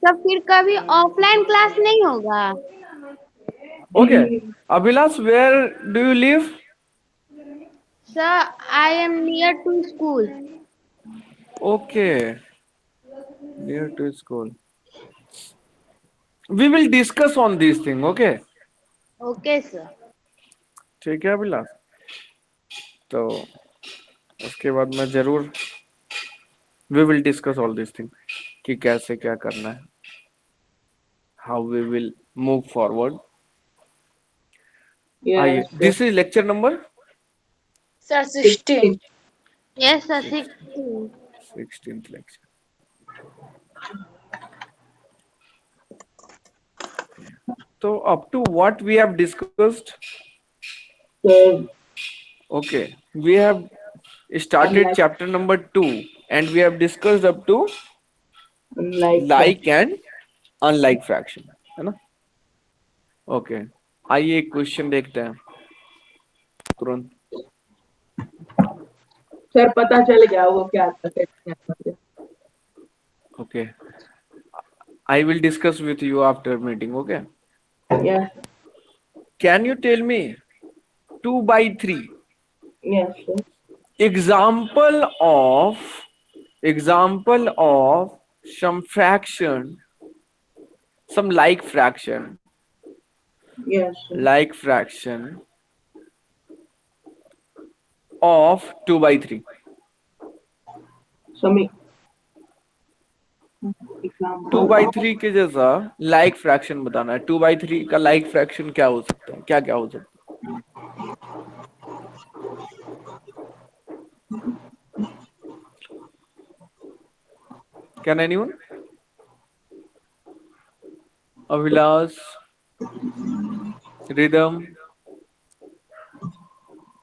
तो फिर कभी ऑफलाइन क्लास नहीं होगा? Okay, Abhilash, where do you live? Sir, I am near to school. Okay, near to school. We will discuss on this thing, okay? Okay sir. ठीक है अभिलाष, तो उसके बाद मैं जरूर we will discuss all these things कि कैसे क्या करना है, how we will move forward. आइए, Yes. This is lecture number sir 16। Yes sir, 16। 16th lecture. तो up to what we have discussed, So, okay, we have started unlike, chapter number 2 and we have discussed up to unlike, like and unlike fraction, है ना? Okay, आइए एक question देखते हैं तुरंत. Sir पता चल गया वो क्या था कैसे आता है। Okay, I will discuss with you after meeting. Okay, Yes, can you tell me 2/3 yes, sir. example of some fraction, some like fraction, Yes, sir. like fraction of 2/3. So me. 2/3 के जैसा लाइक फ्रैक्शन बताना है. 2/3 का like fraction क्या हो सकता है, क्या क्या हो सकता है? Can anyone? Abhilash, rhythm,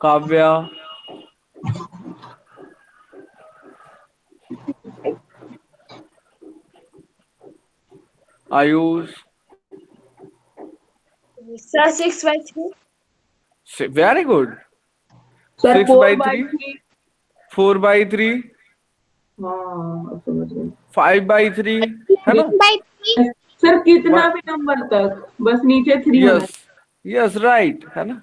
Kavya, Ayush. Sir 6/3। Very good. Sir 6/3, 4/3। 4/3, हाँ अब समझ गए। 5/3, है ना? 3/3। सर कितना भी नंबर तक बस नीचे 3 होना यस, यस, राइट, है ना?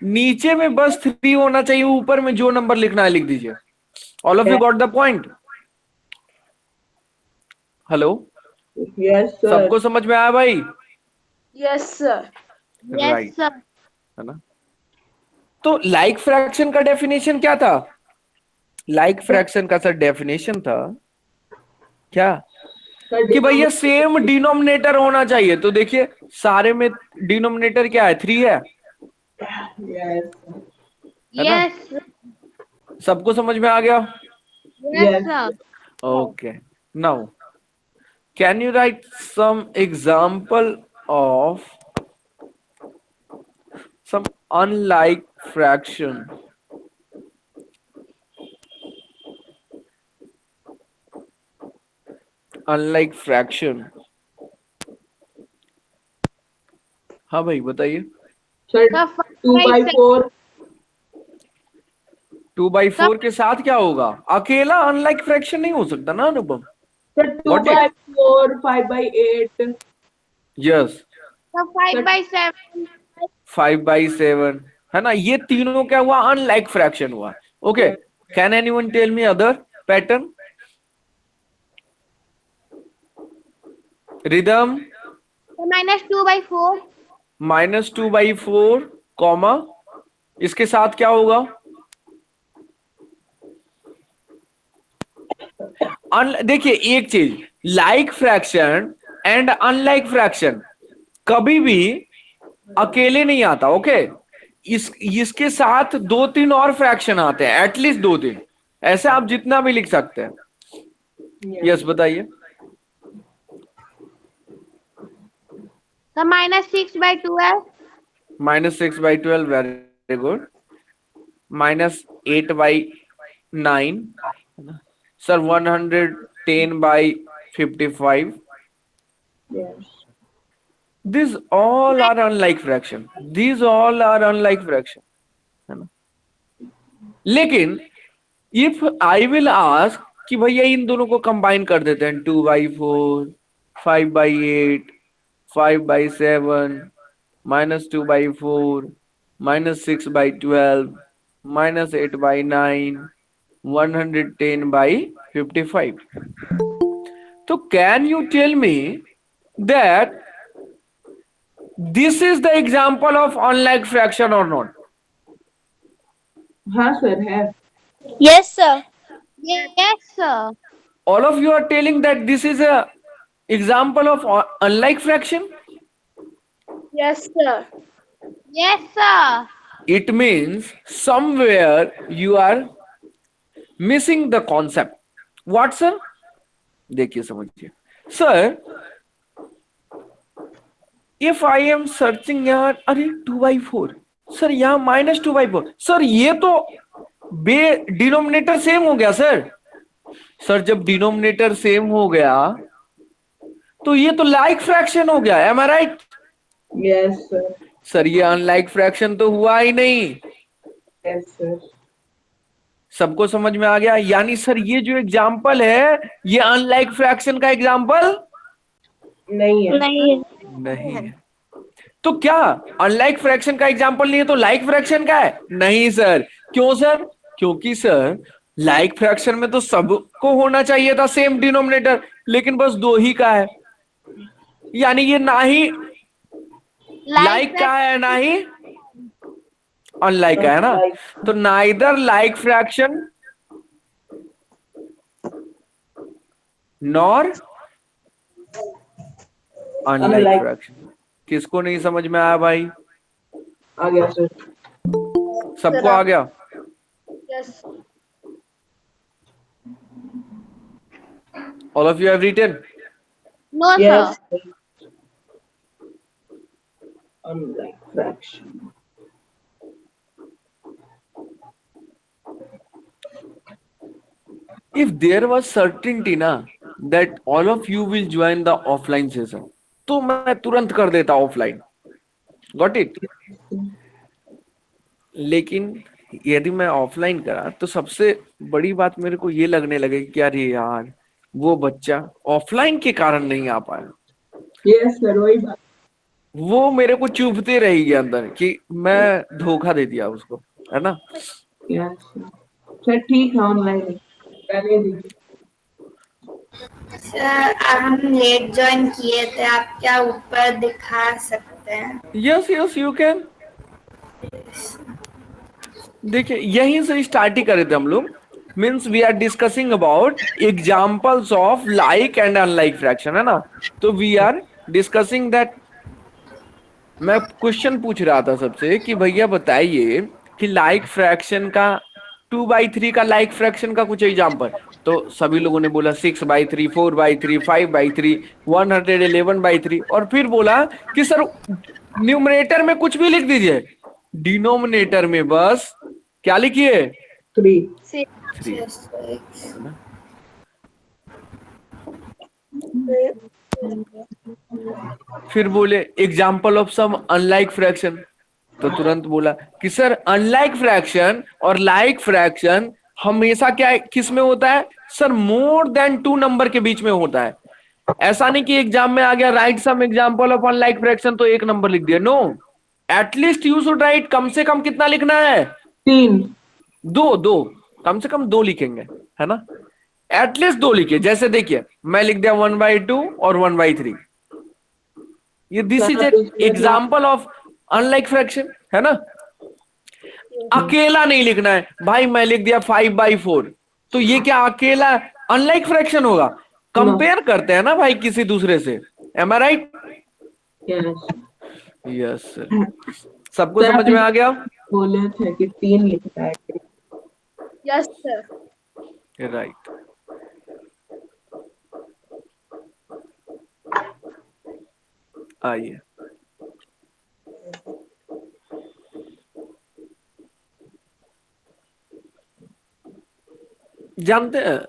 नीचे में बस 3 होना चाहिए, ऊपर में जो नंबर लिखना है लिख दीजिए. All of you got the point? Hello, चाहिए। Yes sir. सबको समझ में आया भाई? Yes sir. Right, yes sir. है ना? तो लाइक फ्रैक्शन का डेफिनेशन क्या था? लाइक फ्रैक्शन का सर डेफिनेशन था क्या कि भैया सेम डिनोमिनेटर होना चाहिए. तो देखिए, सारे में डिनोमिनेटर क्या है? 3 है, यस है ना? यस। सबको समझ में आ गया? Yes sir. Okay, now can you write some example of some unlike fraction? Unlike fraction. हाँ भाई बताइए. सर 2/4। 2/4 के साथ क्या होगा? अकेला अनलाइक फ्रैक्शन नहीं हो सकता ना अनुपम? सर 2/4, 5/8। यस, तो 5/7। 5/7, है ना? ये तीनों क्या हुआ? अनलाइक फ्रैक्शन हुआ. Okay, can anyone tell me other pattern? रिदम, -2/4। -2/4 कॉमा, इसके साथ क्या होगा? देखिए एक चीज, like fraction and unlike fraction कभी भी अकेले नहीं आता. ओके, इसके साथ 2-3 और फ्रैक्शन आते हैं, एटलीस्ट 2-3. ऐसे आप जितना भी लिख सकते हैं. यस, बताइए. तो -6/12। -6/12, very good. -8/9, sir 110/55. Yes These all are unlike fraction. These all are unlike fraction, है ना? लेकिन इफ आई विल आस्क कि भैया इन दोनों को कंबाइन कर देते हैं, 2/4 5 by 8, 5 by 7, minus 2 by 4, minus 6 by 12, minus 8 by 9, 110 by 55. So can you tell me that this is the example of unlike fraction or not? हाँ सर है. Yes, sir. Yes, sir. All of you are telling that this is a example of unlike fraction? Yes, sir. Yes, sir. It means somewhere you are missing the concept. What, sir? देखिए समझिए. Sir, if I am searching यहाँ, अरे 2/4, sir यहाँ -2/4, sir ये तो denominator same हो गया sir. Sir जब डिनोमिनेटर सेम हो गया तो ये तो लाइक फ्रैक्शन हो गया. M I right? Yes sir. Sir ये अनलाइक फ्रैक्शन तो हुआ ही नहीं. Yes sir. सबको समझ में आ गया? यानी सर ये जो एग्जाम्पल है ये अनलाइक फ्रैक्शन का एग्जाम्पल नहीं है. नहीं है. तो क्या अनलाइक फ्रैक्शन का एग्जाम्पल नहीं है तो लाइक फ्रैक्शन का है? नहीं सर. क्यों सर? क्योंकि सर लाइक फ्रैक्शन में तो सबको होना चाहिए था सेम डिनोमिनेटर, लेकिन बस 2 ही का है. यानी ये ना ही लाइक का है ना ही अनलाइक का है ना. तो neither like fraction nor unlike Unlike. Fraction. किसको नहीं समझ में आया भाई? आ गया सर. सबको आ गया? Yes. All of you have written? No, Yes sir. sir. Unlike fraction. If there was certainty ना that all of you will join the offline session, तो मैं तुरंत कर देता ऑफलाइन. Got it? लेकिन यदि मैं ऑफलाइन करा तो सबसे बड़ी बात मेरे को ये लगने लगे कि अरे यार वो बच्चा ऑफलाइन के कारण नहीं आ पाया. Yes sir. वही बात. वो मेरे को चुभते रहेगी अंदर कि मैं धोखा दे दिया उसको, है ना. Yes sir. सर ठीक है ऑनलाइन रहने दीजिए. सर हम लेट ज्वाइन किए थे, आप क्या ऊपर दिखा सकते हैं? Yes yes you can. देखिए यहीं से स्टार्ट ही करे थे हम लोग. Means we are discussing about examples of like and unlike fraction, है ना. तो वी आर डिस्कसिंग दैट. मैं क्वेश्चन पूछ रहा था सबसे कि भैया बताइए कि लाइक फ्रैक्शन का 2/3 का लाइक फ्रैक्शन का कुछ एग्जाम्पल. तो सभी लोगों ने बोला 6/3, 4/3, 5/3, 111/3, और फिर बोला कि सर न्यूमरेटर में कुछ भी लिख दीजिए, डिनोमिनेटर में बस क्या लिखिए? 3. 3. फिर बोले example of some unlike fraction. तो तुरंत बोला कि सर अनलाइक फ्रैक्शन और लाइक फ्रैक्शन हमेशा क्या किस में होता है? सर मोर देन 2 नंबर के बीच में होता है. ऐसा नहीं कि एग्जाम में आ गया right some example of unlike fraction तो 1 नंबर लिख दिया. No, at least you should write कम से कम कितना लिखना है? 3. 2 कम से कम 2 लिखेंगे, है ना. एटलीस्ट 2 लिखिए. जैसे देखिए मैं लिख दिया 1/2 और 1/3. ये this is example of unlike fraction, है ना. अकेला नहीं लिखना है भाई. मैं लिख दिया 5/4, तो ये क्या अकेला अनलाइक फ्रैक्शन होगा? कंपेयर करते हैं ना भाई किसी दूसरे से. M I right? Yes. Yes sir. सबको समझ में आ गया? बोले थे कि 3 लिखना है. Yes, sir. राइट. आइए जानते हैं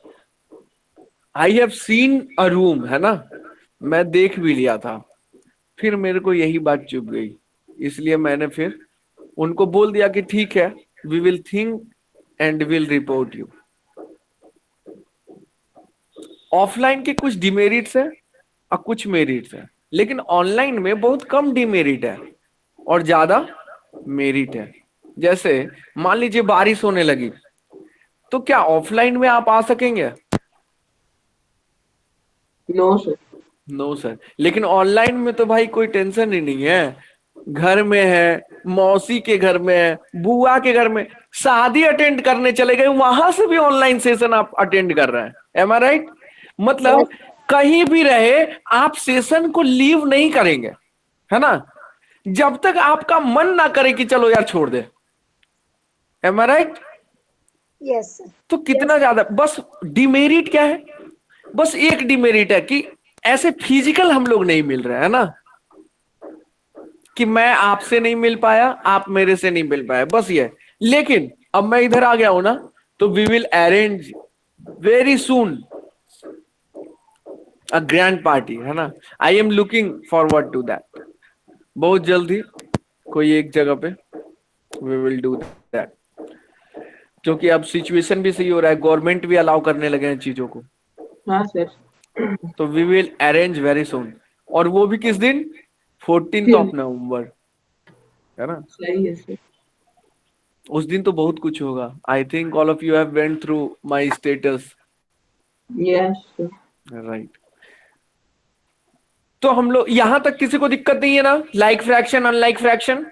I have seen a room, है ना. मैं देख भी लिया था. फिर मेरे को यही बात चुभ गई, इसलिए मैंने फिर उनको बोल दिया कि ठीक है, we will think and will report you. Offline के कुछ डिमेरिट्स है और कुछ मेरिट्स है, लेकिन ऑनलाइन में बहुत कम डिमेरिट है और ज्यादा मेरिट है। जैसे मान लीजिए बारिश होने लगी, तो क्या ऑफलाइन में आप आ सकेंगे? No sir. No sir. लेकिन ऑनलाइन में तो भाई कोई टेंशन ही नहीं है, घर में है, मौसी के घर में है, बुआ के घर में, शादी अटेंड करने चले गए, वहां से भी ऑनलाइन सेशन आप अटेंड कर रहे हैं। M I right? मतलब कहीं भी रहे आप सेशन को लीव नहीं करेंगे, है ना, जब तक आपका मन ना करे कि चलो यार छोड़ दे। M I right? Yes, sir. तो कितना ज्यादा, बस डिमेरिट क्या है? बस एक डिमेरिट है कि ऐसे फिजिकल हम लोग नहीं मिल रहे हैं ना, कि मैं आपसे नहीं मिल पाया, आप मेरे से नहीं मिल पाए, बस ये। लेकिन अब मैं इधर आ गया हूं ना, तो we will arrange very soon a grand party, है ना। I am looking forward to that. बहुत जल्दी कोई एक जगह पे वी विल डू दैट, क्योंकि अब सिचुएशन भी सही हो रहा है, गवर्नमेंट भी अलाउ करने लगे हैं चीजों को। हाँ सर। तो we will arrange very soon. और वो भी किस दिन? 14th ऑफ नवंबर, है ना। सही है सर। उस दिन तो बहुत कुछ होगा। I think all of you have went through my status, yes sir. Right. तो हम लोग यहां तक किसी को दिक्कत नहीं है ना, like fraction unlike fraction?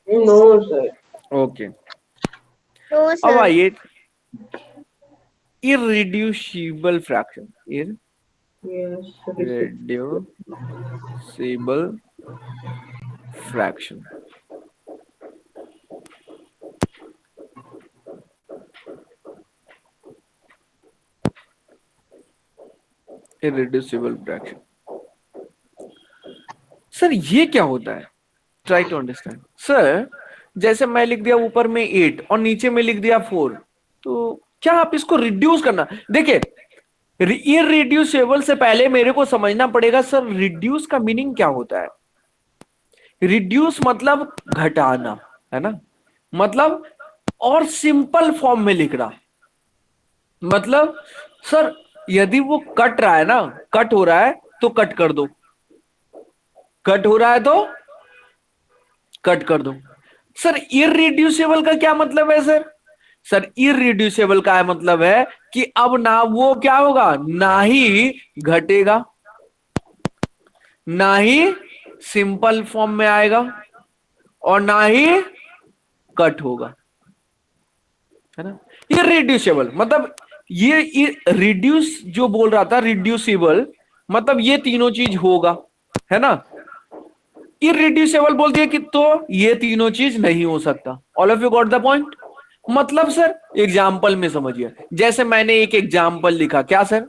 No sir. Okay. No, अब sir. आइए irreducible fraction. Yes sir. Irreducible fraction. Irreducible fraction, sir ये क्या होता है? Try to understand. सर जैसे मैं लिख दिया ऊपर में 8 और नीचे में लिख दिया 4, तो क्या आप इसको रिड्यूस करना? देखिए, इररिड्यूसिबल से पहले मेरे को समझना पड़ेगा सर रिड्यूस का मीनिंग क्या होता है। रिड्यूस मतलब घटाना, है ना, मतलब और सिंपल फॉर्म में लिखना। मतलब सर यदि वो कट रहा है ना, कट हो रहा है तो कट कर दो, कट हो रहा है तो कट कर दो। सर इररिड्यूसिबल का क्या मतलब है सर? सर इररिड्यूसिबल का मतलब है कि अब ना वो क्या होगा, ना ही घटेगा, ना ही सिंपल फॉर्म में आएगा, और ना ही कट होगा, है ना। इररिड्यूसिबल मतलब ये रिड्यूस जो बोल रहा था, रिड्यूसिबल मतलब ये तीनों चीज होगा, है ना। इररिड्यूसिबल बोल दिया कि तो ये तीनों चीज नहीं हो सकता। All of you got the point? मतलब सर एग्जाम्पल में समझिए, जैसे मैंने एक एग्जाम्पल लिखा, क्या सर,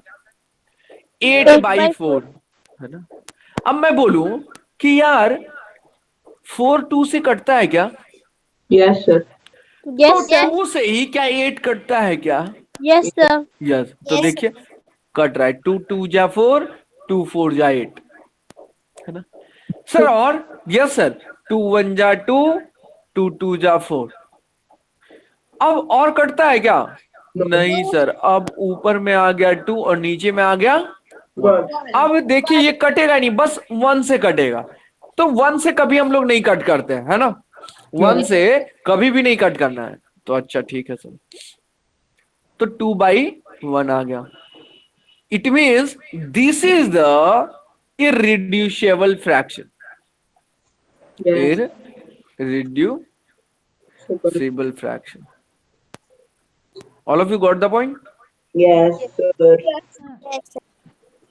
8/4, है ना। अब मैं बोलूं कि यार 4 2 से कटता है क्या? Yes sir. Yes, तो sir. 2 से ही क्या 8 कटता है क्या? Yes, sir. यस। तो Yes, देखिए कट रहा है, 2 2 जा 4, 2 4 जा 8, है ना सर। और यस सर, 2 1 जा 2, 2 2 जा 4। अब और कटता है क्या? नहीं सर, अब ऊपर में आ गया 2 और नीचे में आ गया 1। अब देखिए ये कटेगा नहीं, बस 1 से कटेगा। तो 1 से कभी हम लोग नहीं कट करते हैं, है ना, 1 से कभी भी नहीं कट करना है। तो अच्छा ठीक है सर, तो 2/1 आ गया। It means this is the irreducible fraction. Yes Irreducible fraction. All of you got the point? Yes sir. Yes, sir.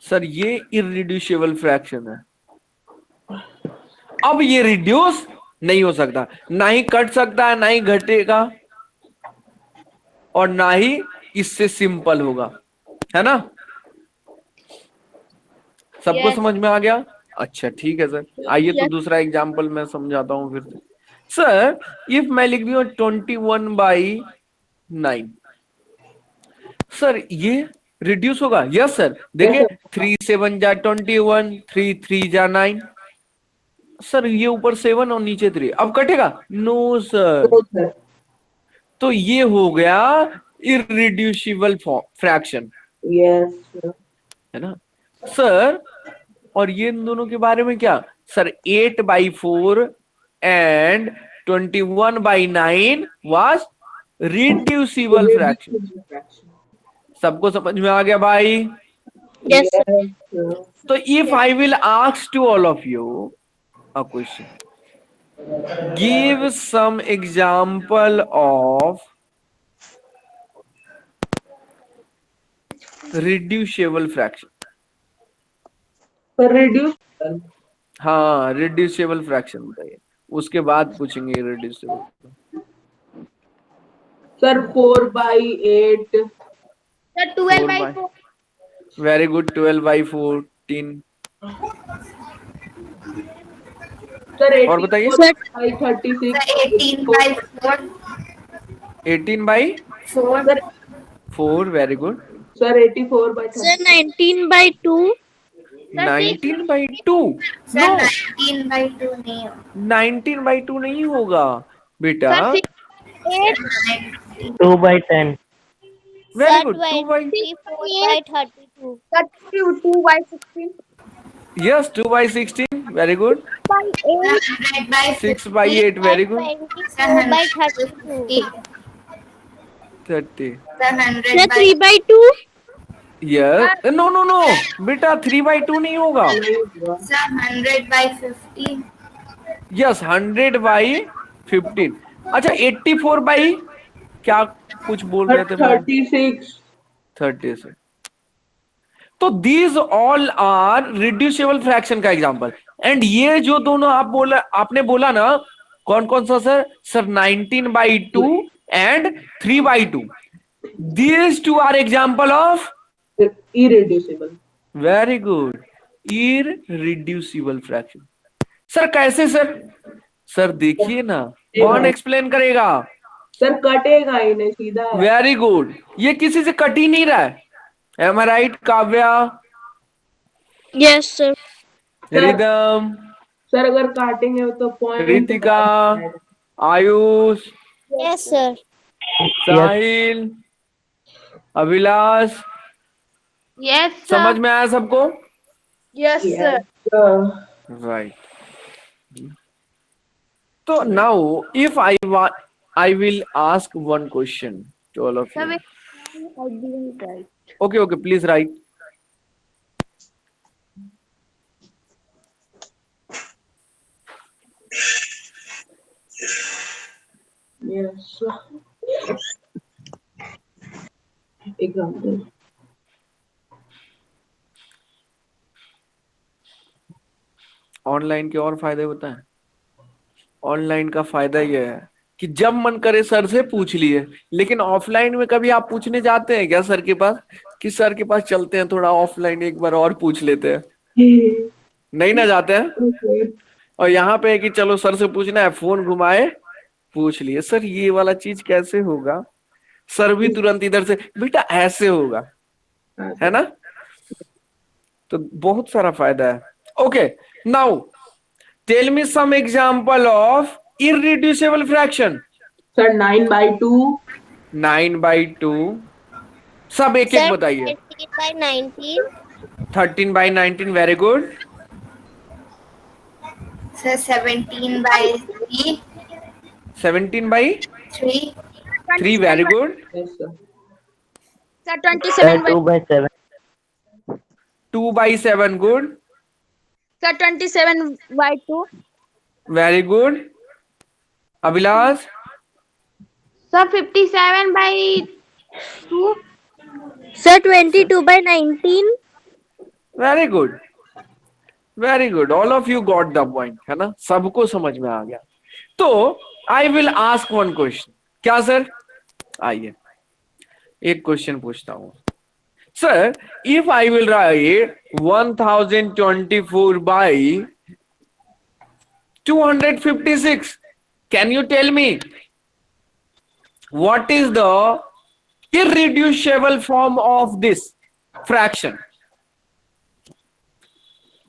Sir ये irreducible fraction है। अब ये रिड्यूस नहीं हो सकता, ना ही कट सकता है, ना ही घटेगा, और ना ही इससे सिंपल होगा, है ना। सबको Yes. समझ में आ गया? अच्छा ठीक है सर। आइए तो Yes. दूसरा एग्जांपल मैं समझाता हूं फिर से। सर इफ मैं लिख दूं 21/9, सर ये रिड्यूस होगा? Yes sir. देखिए 3 7 जा 21, 3 3 जा 9। सर ये ऊपर 7 और नीचे 3, अब कटेगा? No sir. सर। तो ये हो गया इररिड्यूसिबल फ्रैक्शन, यस सर। है ना सर। और ये इन दोनों के बारे में क्या sir 8/4 and 21/9 was reducible fraction. Reducible fraction. सबको समझ में आ गया भाई? Yes, sir. sir. तो if I will ask to all of you a question, give some example of reducible fraction. For reduce, हाँ रिड्यूसिबल फ्रैक्शन बताइए, उसके बाद पूछेंगे reducible. sir, 4/8. Sir, 12 by 4/, 4. Very good, 12/14। Sir, और बताइए 84/36. Sir 18/4 18/4, 4 very good. Sir, 84/36. Sir, 19/2. Sir, 19/2, sir no 19/2 नहीं हो 19/2 नहीं होगा बेटा। Sir, 8. 2/10. Very Sir, good, 24/32. Sir, 2 by 16. Yes 2/16, very good. By 8. 100/50 6/8, very good. 24/32. 30, sir Sir, 100/50 3/2. Yes, no no no बेटा 3/2 नहीं होगा। Sir 100/50 yes 100/15। अच्छा 84 क्या कुछ बोल रहे थे मैम? 36. 30 से। तो these all are reducible fraction का एग्जांपल। एंड ये जो दोनों आपने बोला ना, कौन कौन सा सर? Sir 19/2 and 3/2, these two are example of Irreducible. Very good irreducible fraction. Sir कैसे सर? सर देखिए ना, कौन एक्सप्लेन करेगा? सर कटेगा ही नहीं, सीधा है. वेरी गुड, ये किसी से कट ही नहीं रहा है। Am I right Kavya? Yes, sir. Ridham, sir अगर काटेंगे तो point Ritika, Ayush, Yes, sir. Sahil, Abhilash, Yes, समझ sir. में आया सबको? Yes, sir. राइट। तो now if I will ask one question to all of Sir, you. I didn't write. Okay okay, please write. Yes. Example. Online के और फायदे होता है। ऑनलाइन का फायदा यह है कि जब मन करे सर से पूछ लिए, लेकिन ऑफलाइन में कभी आप पूछने जाते हैं क्या सर के पास, कि सर के पास चलते हैं थोड़ा ऑफलाइन एक बार और पूछ लेते हैं? नहीं ना जाते हैं। और यहाँ पे है कि चलो सर से पूछना है, फोन घुमाए पूछ लिए, सर ये वाला चीज कैसे होगा? सर भी तुरंत इधर से बेटा ऐसे होगा, है ना? तो बहुत सारा फायदा है। Okay, now tell me some example of irreducible fraction. Sir 9/2. 9/2, सब एक एक Sir, बताइए। 13/19. 13/19, very good. Sir 17/3 17/3, very good. Yes, sir. Sir, 27 by 2/7. 2/7, good, Sir, 27 by 2. Very good. Abhilash? Sir, 57 by 2. Sir, 22/19. Very good, very good, all of you got the point, है ना? सबको समझ में आ गया। तो आई विल आस्क वन क्वेश्चन। क्या sir? आइए एक क्वेश्चन पूछता हूं। Sir if I will write 1024 by 256, can you tell me what is the irreducible form of this fraction?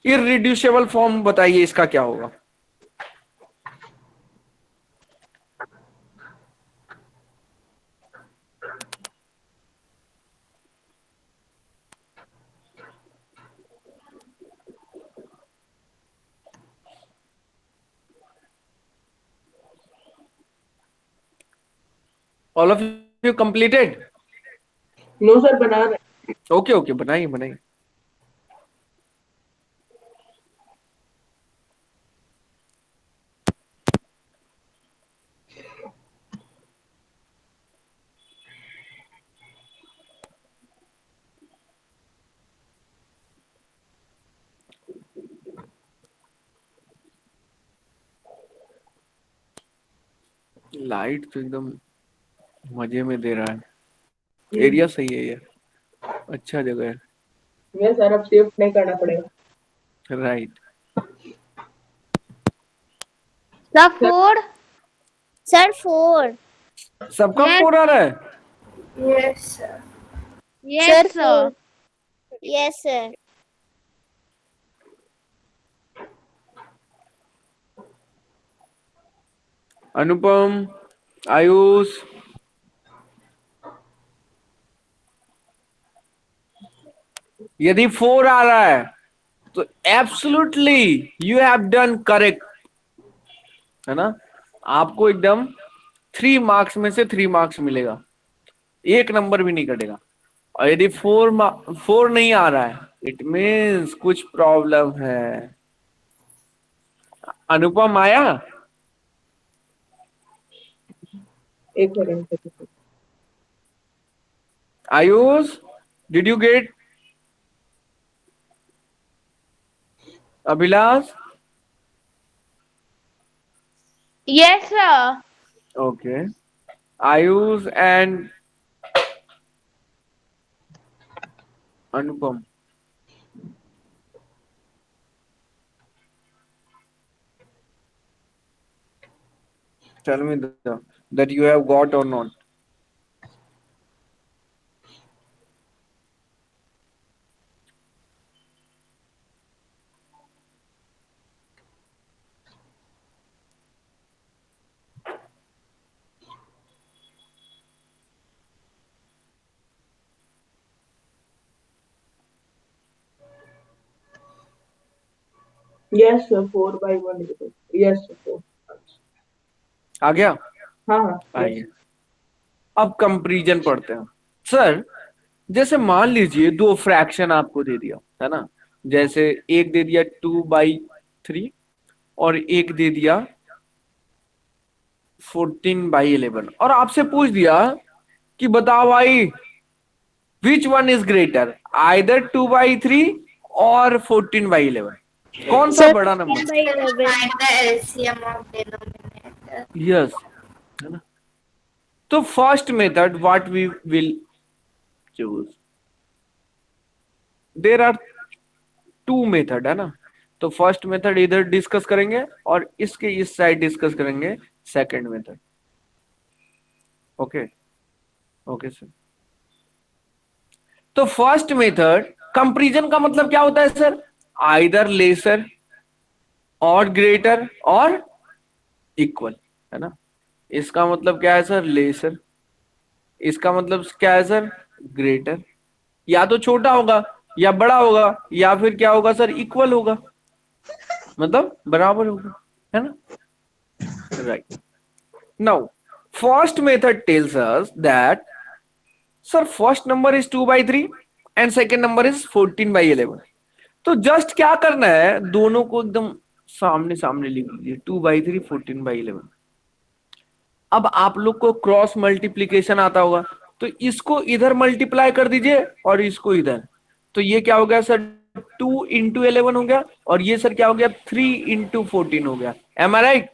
irreducible form बताइए इसका क्या होगा? All of you completed? No sir, बना रहे। ओके ओके, बनाइए बनाइए। लाइट तो एकदम मजे में दे रहा है। एरिया सही है ये, अच्छा जगह है। ये सर अब शिफ्ट नहीं करना पड़ेगा। राइट। Sir, 4. Sir, 4. सबका Yes. 4 आ रहा है? Yes sir. Yes, sir. 4. Yes, sir. अनुपम, आयुष, यदि 4 आ रहा है तो absolutely you have done correct, है ना? आपको एकदम 3 मार्क्स में से 3 मार्क्स मिलेगा, 1 नंबर भी नहीं कटेगा। और यदि 4 नहीं आ रहा है, इट मीन्स कुछ प्रॉब्लम है। अनुपम आया? एक second. Ayush, did you get? Abhilash? Yes, sir. Okay. Ayush and Anupam. Tell me that you have got or not. Yes sir, 4/1। Yes sir, 4। आ गया? हाँ हाँ। आइए, अब कंपैरिजन पढ़ते हैं। सर, जैसे मान लीजिए 2 फ्रैक्शन आपको दे दिया, है ना? जैसे एक दे दिया 2/3 और एक दे दिया 14/11, और आपसे पूछ दिया कि बताओ भाई which one is greater, either 2/3 और 14/11, कौन सा Sir, बड़ा number? 10/11. Find the LCM of denominator. Yes, है ना? तो first method what we will choose, there are 2 method, है ना? तो फर्स्ट मेथड इधर डिस्कस करेंगे और इसके इस साइड डिस्कस करेंगे second method. Okay okay sir. तो फर्स्ट मेथड कंपैरिजन का मतलब क्या होता है सर? आइदर लेसर और ग्रेटर और इक्वल, है ना? इसका मतलब क्या है सर? लेसर। इसका मतलब क्या है सर? ग्रेटर। या तो छोटा होगा या बड़ा होगा, या फिर क्या होगा सर? इक्वल होगा, मतलब बराबर होगा, है ना? Right. Now first method tells us that sir first number is 2/3 and second number is 14/11। तो जस्ट क्या करना है, दोनों को एकदम सामने सामने लिख लीजिए, 2/3 14/11। अब आप लोग को क्रॉस मल्टीप्लीकेशन आता होगा, तो इसको इधर मल्टीप्लाई कर दीजिए और इसको इधर। तो ये क्या हो गया सर? 2 इंटू 11 हो गया, और ये सर क्या हो गया? 3 इंटू 14 हो गया। M I right?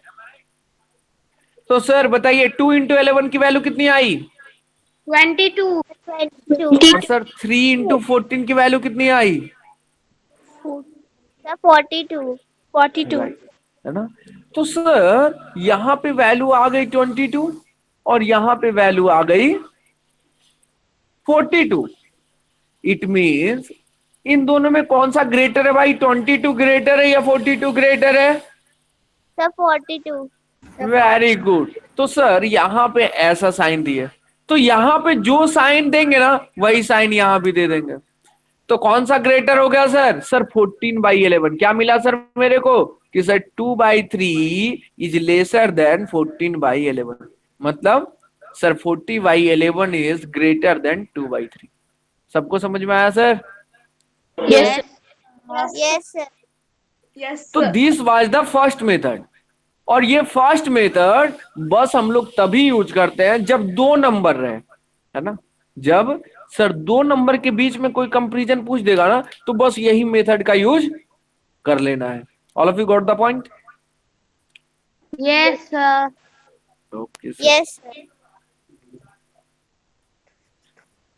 तो सर बताइए 2 इंटू 11 की वैल्यू कितनी आई? 22. 22. और सर 3 इंटू 14 की वैल्यू कितनी आई? Sir, 42. 42. Right. है ना? तो सर यहां पे वैल्यू आ गई 22 और यहां पे वैल्यू आ गई 42। इट मीन्स इन दोनों में कौन सा ग्रेटर है भाई? 22 ग्रेटर है या 42 ग्रेटर है? Sir, 42. Very good. तो सर यहां पे ऐसा साइन दिए, तो यहां पे जो साइन देंगे ना वही साइन यहां भी दे देंगे। तो कौन सा ग्रेटर हो गया सर? सर 14/11। क्या मिला सर मेरे को? कि सर 2/3 इज लेसर देन 14/11। मतलब सर 40/11 इज ग्रेटर देन 2/3। सबको समझ में आया सर? Yes. Yes, sir. तो this was the first method. और ये फर्स्ट मेथड बस हम लोग तभी यूज करते हैं जब दो नंबर रहे, है ना। जब सर दो नंबर के बीच में कोई कंपैरिजन पूछ देगा ना, तो बस यही मेथड का यूज कर लेना है। All of you got the point? Yes, sir. Okay sir. Yes, sir.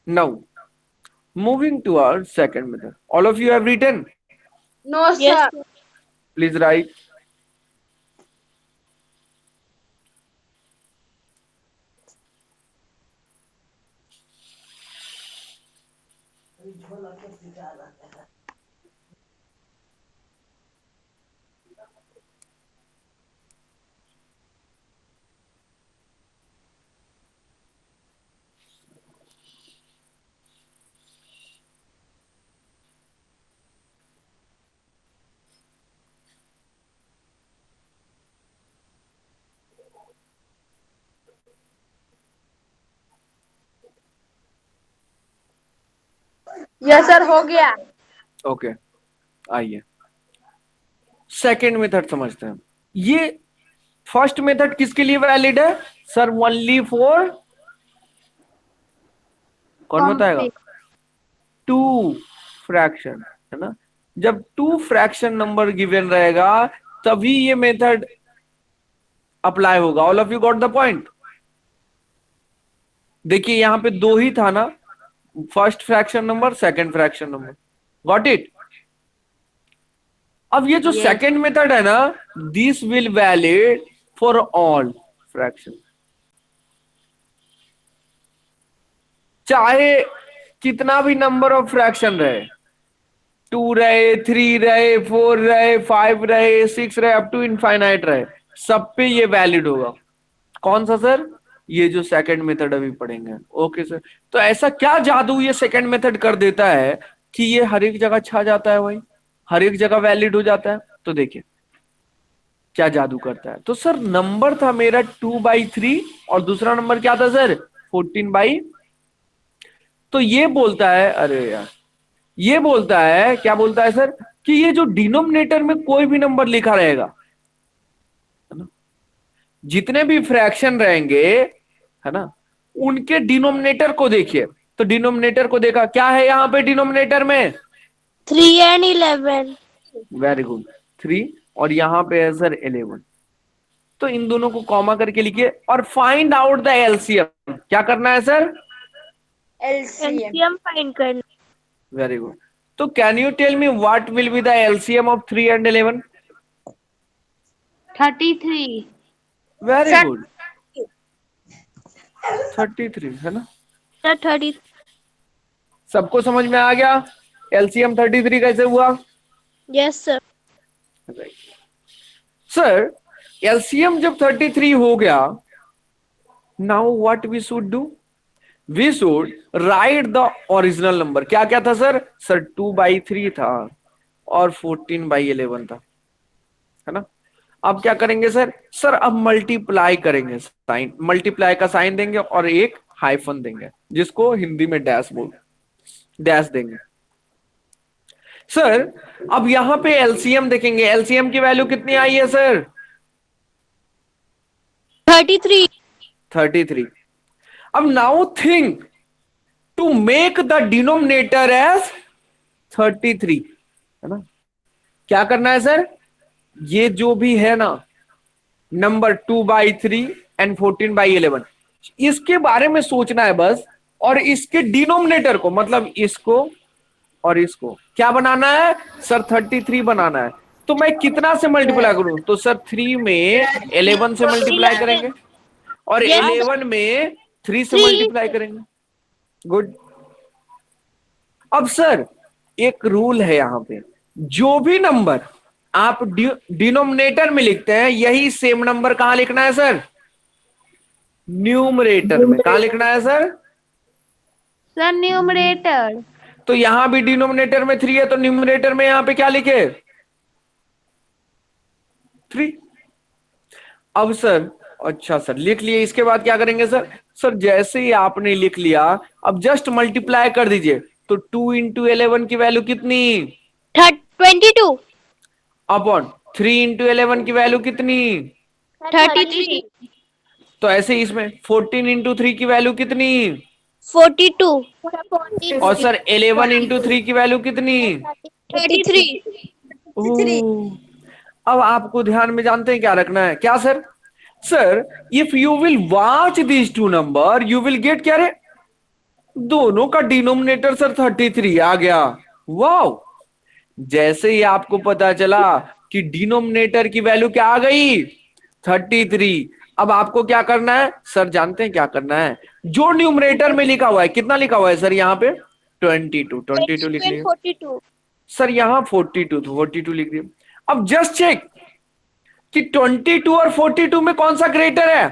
Now moving to our second method. All of you have written? No, Yes, sir. sir. Please write. Yes, sir. हो गया. Okay, आइए second method समझते हैं। ये first method किसके लिए valid है sir? Only for, कौन बताएगा? टू फ्रैक्शन, है ना। जब टू फ्रैक्शन नंबर गिवन रहेगा तभी ये मेथड अप्लाई होगा। All of you got the point? देखिए यहां पे दो ही था ना, first fraction number, second fraction number. Got it? अब ये जो सेकंड मेथड है ना, this will valid for all fraction, चाहे कितना भी नंबर ऑफ फ्रैक्शन रहे, 2 रहे, 3 रहे, 4 रहे, 5 रहे, 6 रहे, अप टू इनफाइनाइट रहे, सब पे ये वैलिड होगा। कौन सा सर? ये जो सेकंड मेथड अभी पढ़ेंगे। Okay sir. तो ऐसा क्या जादू ये सेकंड मेथड कर देता है कि ये हर एक जगह छा जाता है, भाई हर एक जगह वैलिड हो जाता है? तो देखिए क्या जादू करता है। तो सर नंबर था मेरा 2/3 और दूसरा नंबर क्या था सर? 14/। तो ये बोलता है, अरे यार, ये बोलता है, क्या बोलता है सर? कि ये जो डिनोमिनेटर में कोई भी नंबर लिखा रहेगा, है ना, जितने भी फ्रैक्शन रहेंगे, है ना, उनके डिनोमिनेटर को देखिए। तो डिनोमिनेटर को देखा, क्या है यहां पे डिनोमिनेटर में? 3 and 11. वेरी गुड, 3, और यहां पे है सर 11। तो इन दोनों को कॉमा करके लिखिए और फाइंड आउट द एलसीएम। क्या करना है सर? LCM find करना. Very good. तो can you tell me what will be the LCM of 3 and 11? 33. Very Sir- good, 33, है ना। Sir, 30. सबको समझ में आ गया एलसीएम 33 कैसे हुआ? Yes, sir. सर एलसीएम जब 33 हो गया, now what we should do? We should write the original number. क्या क्या था सर? सर 2/3 था और 14/11 था, है ना। अब क्या करेंगे सर? सर अब मल्टीप्लाई करेंगे, साइन, मल्टीप्लाई का साइन देंगे और एक हाइफन देंगे, जिसको हिंदी में डैश बोल, डैश देंगे। सर अब यहां पे एलसीएम देखेंगे, एलसीएम की वैल्यू कितनी आई है सर? 33. 33। अब now think to make the denominator as 33, है ना। क्या करना है सर? ये जो भी है ना नंबर 2/3 एंड 14/11, इसके बारे में सोचना है बस, और इसके डिनोमिनेटर को, मतलब इसको और इसको क्या बनाना है सर? 33 बनाना है। तो मैं कितना से मल्टीप्लाई करूं? तो सर 3 में 11 से मल्टीप्लाई करेंगे और Yes. 11 में 3 से 3. मल्टीप्लाई करेंगे। गुड। अब सर एक रूल है यहां पे, जो भी नंबर आप डिनोमिनेटर में लिखते हैं, यही सेम नंबर कहां लिखना है सर? न्यूमरेटर में। कहां लिखना है सर? Sir, numerator. तो यहां भी डिनोमिनेटर में 3 है, तो न्यूमरेटर में यहां पे क्या लिखे? 3। अब सर, अच्छा सर लिख लिए, इसके बाद क्या करेंगे सर? सर जैसे ही आपने लिख लिया, अब जस्ट मल्टीप्लाई कर दीजिए, तो 2 इंटू 11 की वैल्यू कितनी? 22, अपॉन 3 इंटू 11 की वैल्यू कितनी? 33, तो ऐसे ही इसमें 14 इंटू 3 की वैल्यू कितनी? 42, और सर 11 इंटू 3 की वैल्यू कितनी? 33. ओह, अब आपको ध्यान में जानते हैं क्या रखना है? क्या sir? Sir if you will watch this two number you will get, क्या रे, दोनों का डिनोमिनेटर सर 33 आ गया। वाओ, जैसे ही आपको पता चला कि डिनोमिनेटर की वैल्यू क्या आ गई? 33। अब आपको क्या करना है सर? जानते हैं क्या करना है? जो न्यूमरेटर में लिखा हुआ है, कितना लिखा हुआ है सर यहाँ पे? 22 लिख लिया 42. सर, यहाँ 42 लिख दिया। अब जस्ट चेक कि 22 और 42 में कौन सा ग्रेटर है?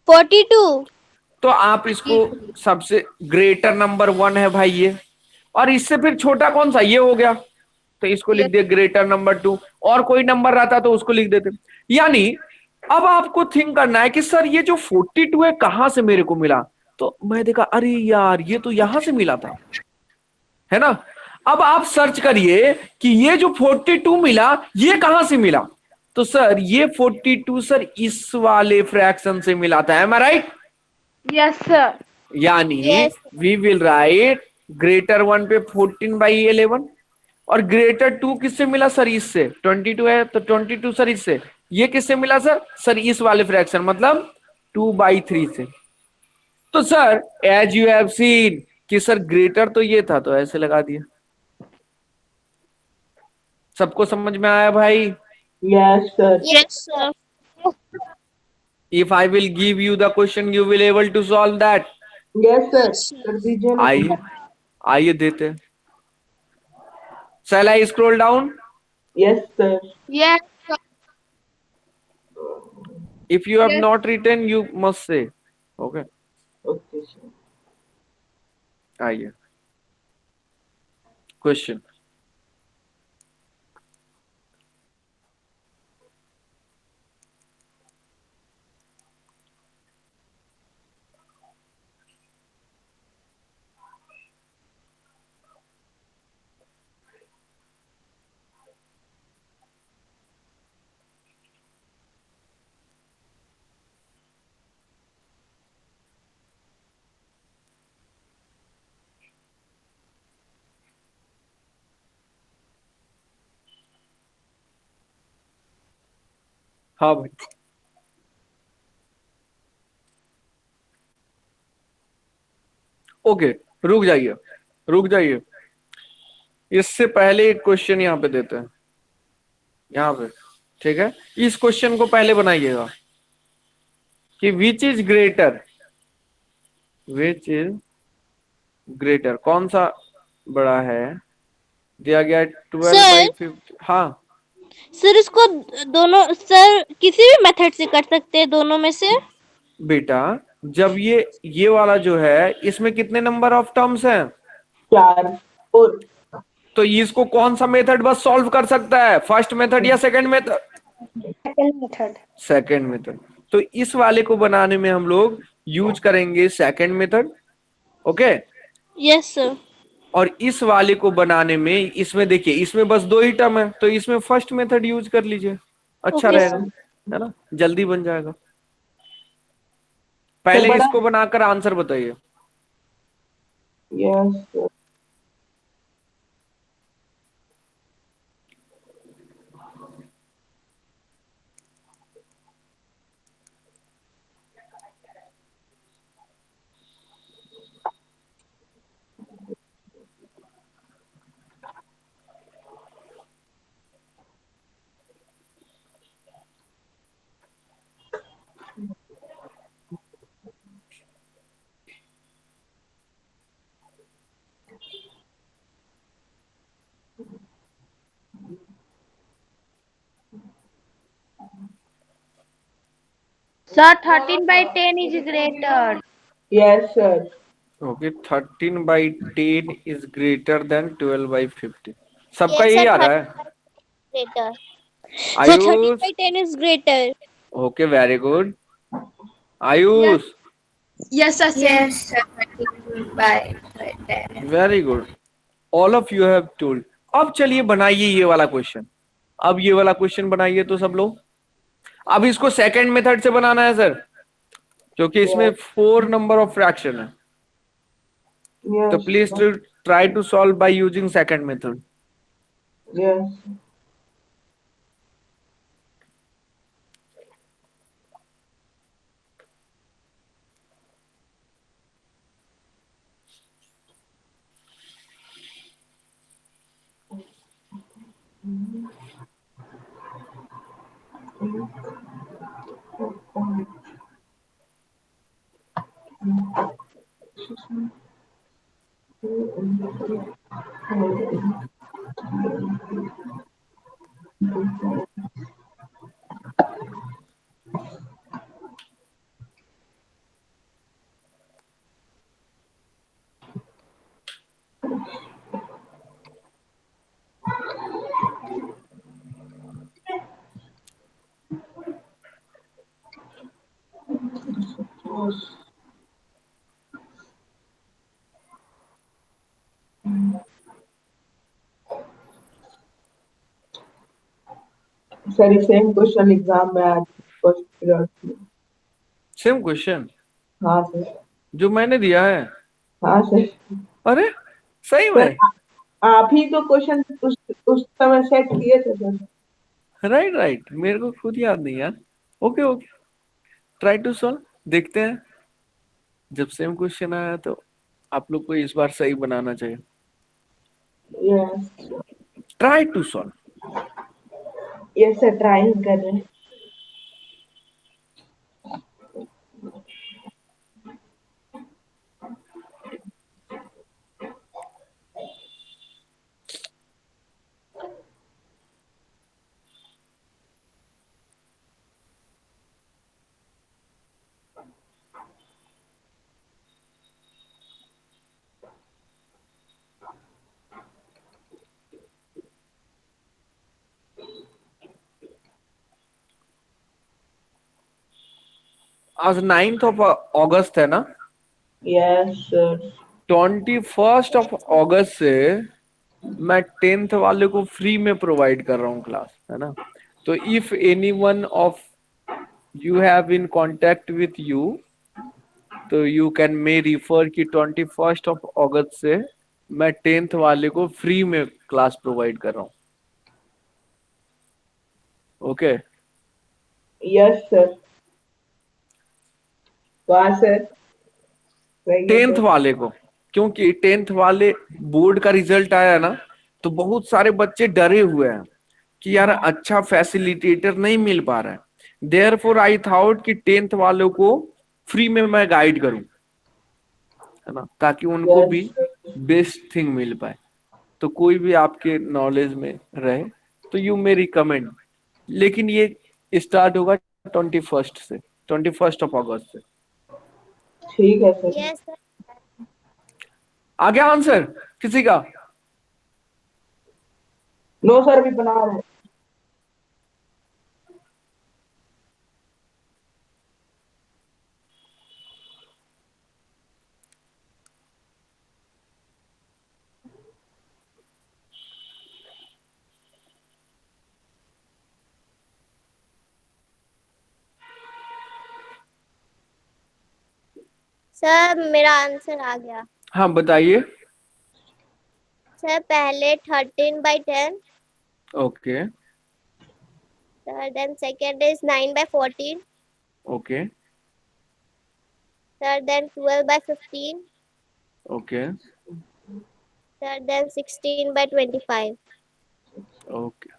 42. तो आप इसको सबसे ग्रेटर नंबर 1 है भाई ये, और इससे फिर छोटा कौन सा? ये हो गया, तो इसको लिख दिया ग्रेटर नंबर 2। और कोई नंबर रहता तो उसको लिख देते। यानी अब आपको थिंक करना है कि सर ये जो 42 है कहां से मेरे को मिला? तो मैं देखा, अरे यार ये तो यहां से मिला था, है ना। अब आप सर्च करिए कि ये जो 42 मिला ये कहां से मिला? तो सर ये 42 सर इस वाले फ्रैक्शन से मिला था। Am I right? Yes sir. यानी Yes. We will write greater 1 पे 14/11, और ग्रेटर 2 किससे मिला सर? इससे 22 है तो 22 सर इससे। ये किससे मिला सर? सर इस वाले फ्रैक्शन, मतलब 2/3 से। तो sir as you have seen कि सर ग्रेटर तो ये था, तो ऐसे लगा दिया। सबको समझ में आया भाई? Yes, sir. Yes, sir. If I will give you the question you will able to solve that? Yes, sir. कर दीजिए ना। आइए आइए देते हैं। Shall I scroll down? Yes, sir. Yes sir. If you have Yes. Not written you must say. Okay, Okay, sir. आइए question. हाँ भाई, ओके, रुक जाइए रुक जाइए। इससे पहले एक क्वेश्चन यहाँ पे देते हैं, यहाँ पे, ठीक है। इस क्वेश्चन को पहले बनाइएगा कि विच इज ग्रेटर, कौन सा बड़ा है? दिया गया 12/50। हाँ सर इसको दोनों, सर किसी भी मेथड से कर सकते हैं, दोनों में से। बेटा, जब ये वाला जो है इसमें कितने नंबर ऑफ टर्म्स हैं? 4 और तो इसको कौन सा मेथड बस सॉल्व कर सकता है? फर्स्ट मेथड या सेकंड मेथड? Second method. तो इस वाले को बनाने में हम लोग यूज करेंगे second method, okay. Yes sir. और इस वाले को बनाने में, इसमें देखिए इसमें बस 2 ही टर्म है, तो इसमें फर्स्ट मेथड यूज कर लीजिए, अच्छा Okay, रहेगा, है ना, जल्दी बन जाएगा। पहले बड़ा- इसको बनाकर आंसर बताइए। Yes, sir. Sir, 13/10 is greater. Yes, sir. Okay, 13/10 is greater than 12/50। सबका Yes, यही sir, आ रहा है? Greater. So Ayush, 13/10 is greater. Okay very good. Ayush, Yes, sir. Same. Yes, 17 by 10. Very good, all of you have told. अब चलिए बनाइए ये वाला question. अब ये वाला क्वेश्चन बनाइए तो सब लोग। अब इसको सेकंड मेथड से बनाना है सर, क्योंकि इसमें 4 नंबर ऑफ फ्रैक्शन है। तो Yes. Please to try to solve by using second method. Yes. Sir same question exam में आज फर्स्ट पीरियड में। सेम क्वेश्चन हाँ सर। जो मैंने दिया है? हाँ सर। अरे सही सर में? आप ही तो क्वेश्चन उस समय सेट किए थे सर। राइट राइट, मेरे को खुद याद नहीं यार। Okay okay, try to solve, देखते हैं। जब सेम क्वेश्चन आया तो आप लोग को इस बार सही बनाना चाहिए। Yes try to solve. Yes sir, ट्राई कर रहे हैं। आज 9th ऑफ अगस्त है ना? Yes sir. 21 से मैं 10th वाले को फ्री में प्रोवाइड कर रहा हूँ क्लास, है ना? तो if any one of you have in contact with you, तो यू कैन मे रिफर कि 21 से मैं 10th वाले को फ्री में क्लास प्रोवाइड कर रहा हूँ। Okay yes sir. वाह सर। 10th वाले को, क्योंकि 10th वाले बोर्ड का रिजल्ट आया ना, तो बहुत सारे बच्चे डरे हुए हैं कि यार अच्छा फैसिलिटेटर नहीं मिल पा रहा है। देयरफॉर आई थॉट कि 10th वालों को फ्री में मैं गाइड करूं, है ना, ताकि उनको भी बेस्ट थिंग मिल पाए। तो कोई भी आपके नॉलेज में रहे तो यू मे रिकमेंड, लेकिन ये स्टार्ट होगा 21 से, 21 से। ठीक है सर। Yes sir. आ गया आंसर किसी का? नो सर, भी बना रहे हैं। सर मेरा आंसर आ गया। हाँ बताइए। सर पहले 13 by 10, okay sir then second is 9 by 14, okay sir then 12 by 15, okay sir then 16 by 25। Okay,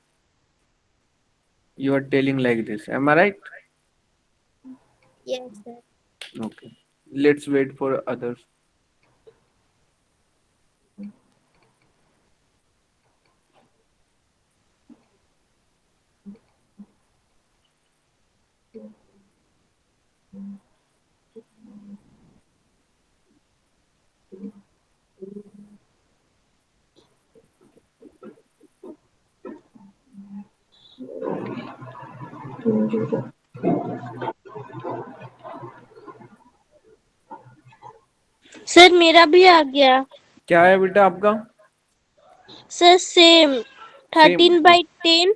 you are telling like this, am I right? Yes sir. Okay, let's wait for others. Sir मेरा भी आ गया क्या है बेटा आपका? Sir same same 13/10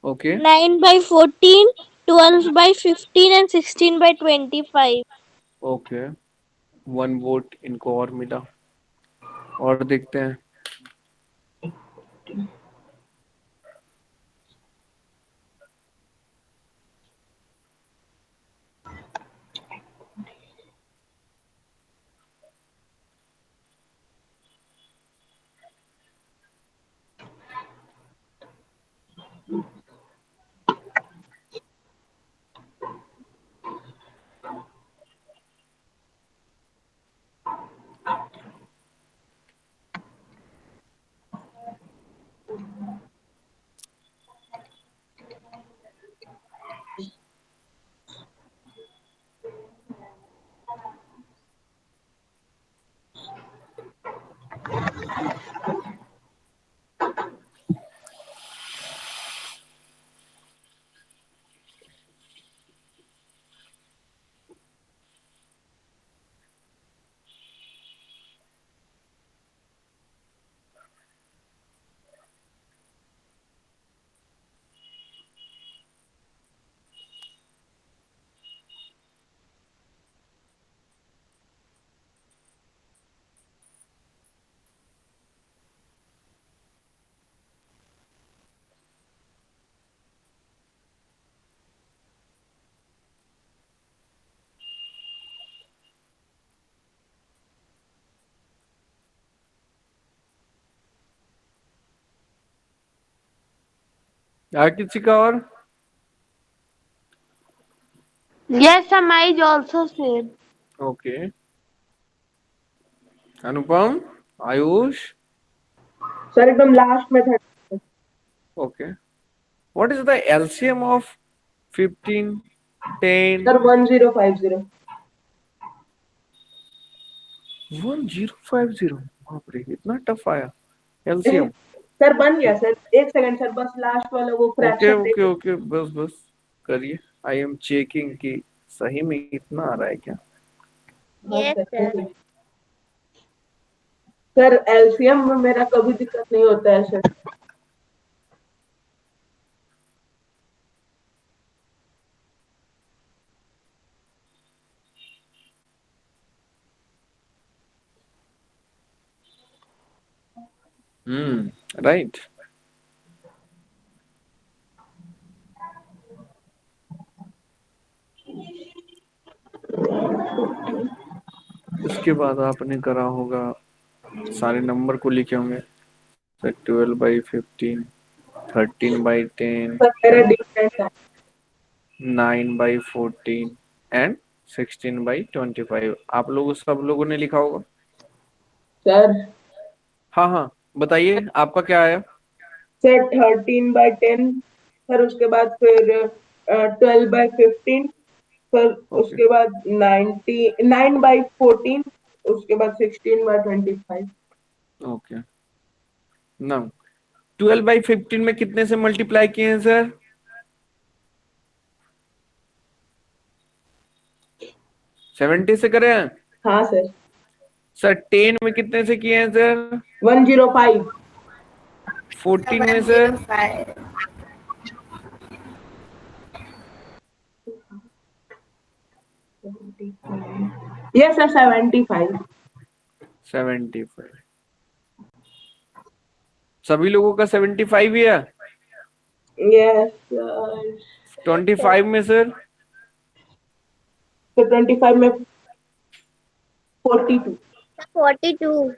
okay 9/14 12/15 and 16/25 okay 1 vote इनको और मिला। और देखते हैं। किसी का और? Yes, sir, mine is also same. Okay Anupam, Ayush, sir एकदम last method. Okay what is the LCM of 15 10 sir 1050। 1050? बाप रे इतना टफ आया एलसीएम। सर बन गया सर, एक सेकंड सर, बस लास्ट वाला वो ओके फ्रैक्शन ओके देखो। ओके बस बस करिए। आई एम चेकिंग कि सही में इतना आ रहा है क्या। हाँ yes sir. Sir sir LCM में मेरा कभी दिक्कत नहीं होता है सर। राइट। इसके बाद आपने करा होगा, सारे नंबर को लिखे होंगे। 12/15 13/10 सर मेरा डिफरेंट है। 9/14 एंड 16/25 आप लोग सब लोगों ने लिखा होगा। सर हाँ हाँ बताइए आपका क्या आया। सर 13/10, सर उसके बाद फिर 12/15, फिर ओके उसके बाद 9/14, उसके बाद 16/25। ओके ना 12/15 में कितने से मल्टीप्लाई किए हैं सर? 70 से करें हैं? हाँ सर। सर 10 में कितने से किए हैं सर? 105। 14 में सर? 105। Yes sir 75। 75 सभी लोगों का 75 ही है। Yes sir. 25 में सर? तो 25 में 42। 42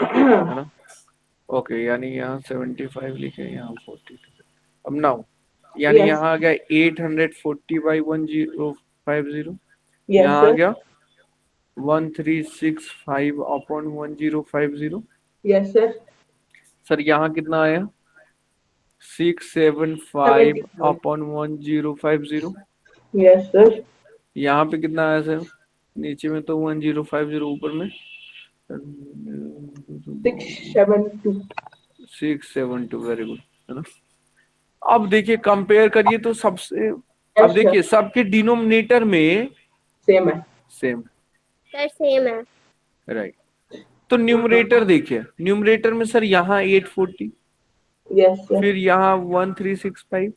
है ना। ओके यानी यहाँ 75 लिखे, यहाँ 42। अब नाउ यानी यस यहाँ आ गया 840/1050। यस यहाँ आ सर। गया 1365/1050। Yes sir. सर यहाँ कितना आया? 675 75। अपॉन 1050। Yes sir. यहाँ पे कितना आया सर? नीचे में तो 1050, ऊपर में 672। 672 वेरी गुड है ना। अब देखिए कंपेयर करिए तो सबसे, अब यस सर देखिए सबके डिनोमिनेटर में सेम है। सेम। सर सेम है। राइट। तो न्यूमरेटर देखिए, न्यूमरेटर में सर यहाँ 840, यस सर। फिर यहाँ 1365,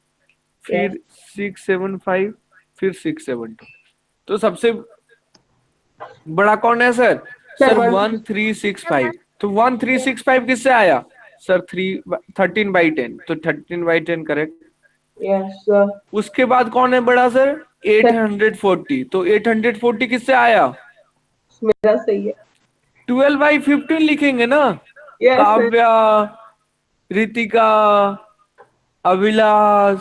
फिर Yes. 675, फिर 672। तो सबसे बड़ा कौन है सर? Sir, sir 1 1365। तो 1365 किससे आया सर? 13/10। तो 13/10 करेक्ट। Yes sir. उसके बाद कौन है बड़ा सर? 840। तो 840 किससे आया? मेरा सही है। 12/15 लिखेंगे ना। Yes sir. काव्या, रितिका, अभिलाष,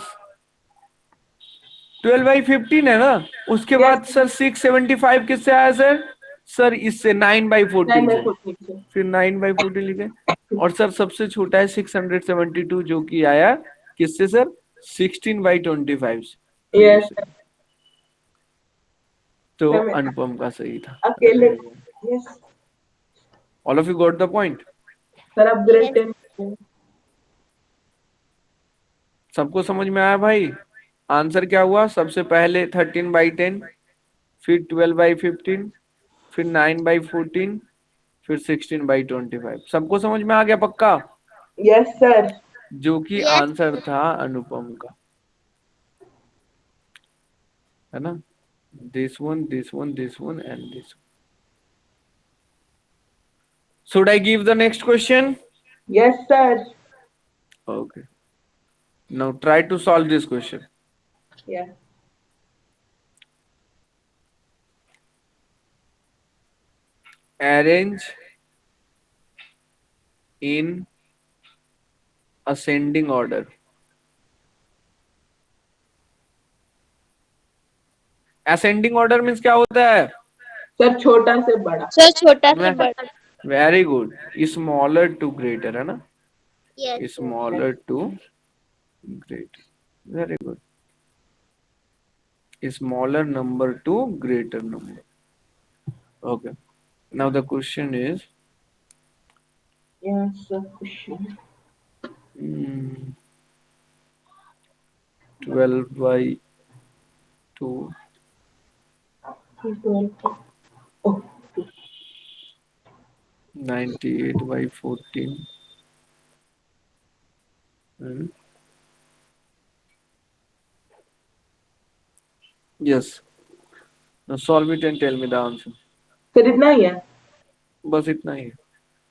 12/15 है ना। उसके Yes, बाद सर 675 किससे आया सर? सर इससे 9/14 9 by से। 14 सर। फिर 9/14 लिखे। और सर सबसे छोटा है 672, जो कि आया किससे सर? 16/25 से। तो ये यस सही। तो सर। अनुपम का सही था। अकेले। Yes all of you got the point. Sir, अब ग्रेड 10। सबको समझ में आया भाई? आंसर क्या हुआ? सबसे पहले 13/10, फिर 12/15, फिर 9/14, फिर 16/25। सबको समझ में आ गया पक्का? Yes sir. जो कि Yes. आंसर था अनुपम का, है ना। This one, this one, this one and this one. Should I give the next question? Yes sir. Okay, now try to solve this question. Yes Arrange in ascending order. Ascending order means क्या होता है? Sir, छोटा से बड़ा। Sir छोटा से बड़ा। Very good. Smaller to greater, है ना। Yes. Smaller to greater, very good. Smaller number to greater number. Okay, now the question is yes sir. 12/2, 98/14, yes. Now solve it and tell me the answer. Sir, इतना ही है। बस इतना ही है।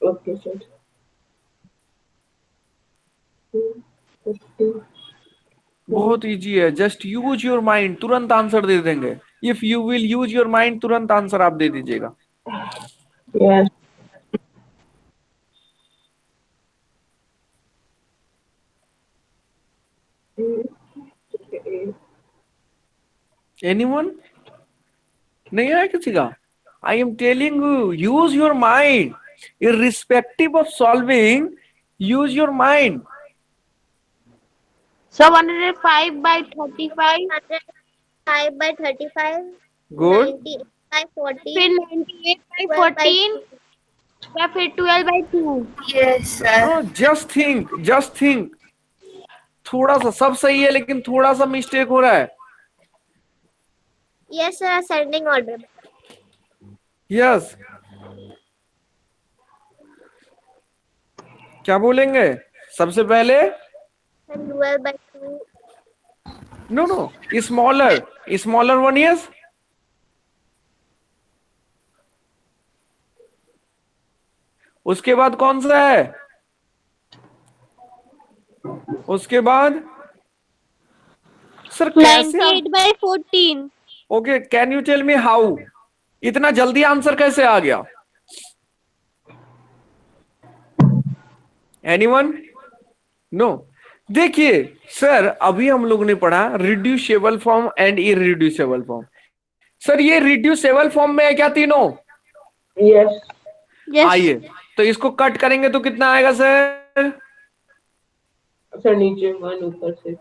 Okay sir. बहुत easy है, just use your mind, तुरंत answer दे देंगे। If you will use your mind, तुरंत आंसर आप दे दीजिएगा। Yes anyone? नहीं आया किसी का? I am telling you, use your mind, irrespective of solving, use your mind. So 105/35, 105/35, good. 98/40, फिर 98/14 या फिर 12/2। Yes sir. जस्ट थिंक, थोड़ा सा सब सही है लेकिन थोड़ा सा मिस्टेक हो रहा है। Yes sir, ascending order. Yes, क्या बोलेंगे सबसे पहले? 12/2. No, smaller one. यस, उसके बाद कौन सा है? उसके बाद सर कैसे? 98/14। Okay, can you tell me how? इतना जल्दी आंसर कैसे आ गया? एनीवन? नो। देखिए सर, अभी हम लोग ने पढ़ा reducible form and irreducible form. Sir ये रिड्यूसेबल फॉर्म में है क्या तीनों? यस आइए, तो इसको कट करेंगे तो कितना आएगा सर? सर, नीचे 1 ऊपर 6।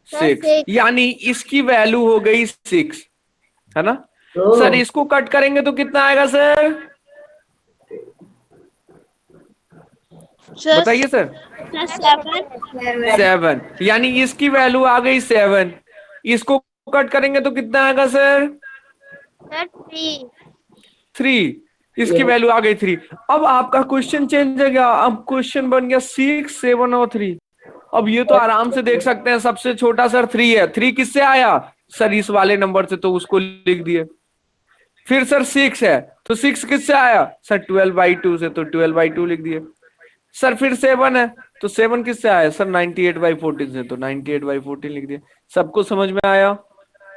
6, यानी इसकी वैल्यू हो गई 6, है ना। सर इसको कट करेंगे तो कितना आएगा सर? बताइए सर। 7, यानी इसकी वैल्यू आ गई 7। इसको कट करेंगे तो कितना आएगा सर? Sir 3. 3, इसकी वैल्यू आ गई 3। अब आपका क्वेश्चन चेंज हो गया, अब क्वेश्चन बन गया 6, 7 और 3। अब ये तो आराम से देख सकते हैं, सबसे छोटा सर 3 है, 3 किससे आया सर, इस वाले नंबर से, तो उसको लिख दिए। फिर सर 6 है, तो 6 किससे आया सर, 12/2 से, तो 12/2 लिख दिए। सर फिर 7 है, तो 7 किससे आया सर, 98/14 से, तो 98/14 लिख दिए। सबको समझ में आया?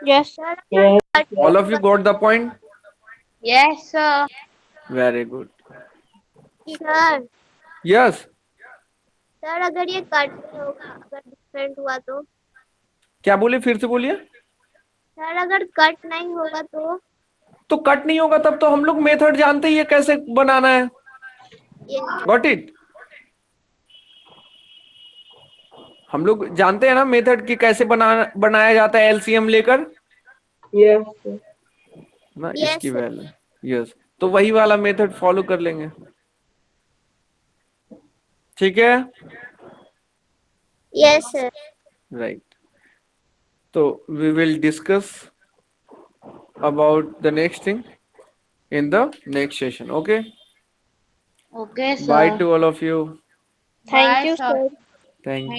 Yes Sir, Yes. All of you got the point? Yes, sir. Very good. sir, yes, sir, अगर ये कट नहीं होगा, अगर डिफरेंट हुआ क्या बोले, फिर से बोलिए। सर अगर कट नहीं होगा तो कट नहीं होगा तब तो हम लोग मेथड जानते ही है कैसे बनाना है। ये गॉट इट? हम लोग जानते हैं ना मेथड की कैसे बनाया जाता है एलसीएम लेकर Yes. Sir. ना, Yes, इसकी sir. वैल्यू। यस, तो वही वाला मेथड फॉलो कर लेंगे, ठीक है? yes sir. राइट, तो we will discuss about the next thing in the next session. Okay, Okay, sir. bye to all of you. Thank Bye, you sir. Sir. Thank you.